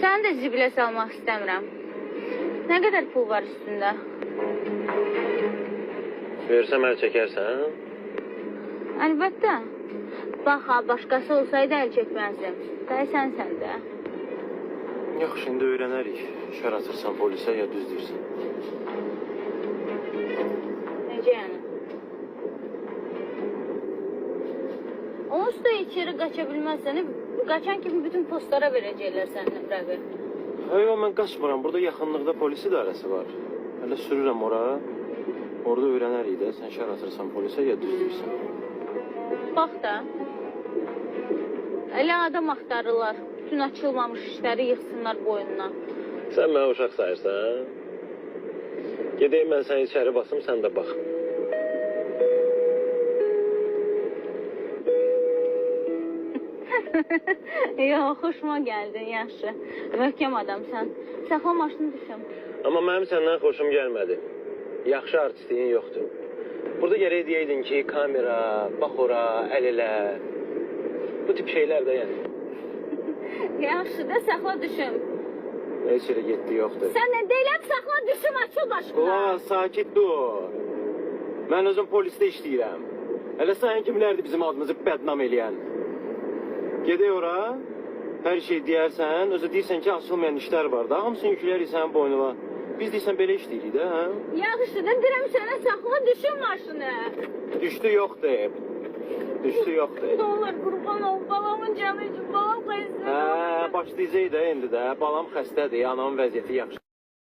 Səni də zibilə salmaq istəmirəm. Nə qədər pul var üstündə? Versəm əl çəkərsən? Əlbəttə. Bax, başqası olsaydı əl çəkməzdim. Dəy sənsən də. Yaxşı, indi öyrənərik. Şər atırsan polisə, ya düz deyirsən. Necə yəni? Onsuz da içeri qaça bilməzsən. Qaçan kimi bütün postlara verəcəklər sənin nömrəvi. Yox, mən qaçmıram. Burada yaxınlıqda polis idarəsi var. Hələ sürürəm ora. Orada öyrənərik də. Sən şər atırsan polisə, ya düz deyirsən. Bax da. Elə adam axtarırlar. Bütün açılmamış işləri yıxsınlar boynuna. Sən mənə uşaq sayırsan. Gedeyim mən səni içəri basım, sən də bax. Yox, xoşuma gəldin, yaxşı. Möhkəm adamsan. Saxla maşını düşüm. Amma mənim səndən xoşum gəlmədi. Yaxşı artistliyin yoxdur. Burada gərək deyirdin ki, kamera, bax ora, əl elə. Bu tip şeylər də yəni. Yaxşı da saxla düşüm. Heç yerə getdi, yoxdur. Sən nə deyiləm, saxla düşüm, açıl başına. Ulan, sakit dur. Mən özüm polisdə işləyirəm. Hələ sayın kimlərdir bizim adımızı bədnam eləyən? Gedək ora, hər şey deyərsən, özü deyirsən ki, açılmayan işlər var da, hamısını yüklərik sənin boynuna. Biz deyirsən, belə işləyirik də, hə? Yaxşı da deyirəm sənə, saxla düşüm maşını. Düşdü yoxdur. Düşdü yoxdur. Ne olur qurban ol, balamın canı üçün, balam xəstədir. Başlayacaq da indi də, balam xəstədir, anamın vəziyyəti yaxşı.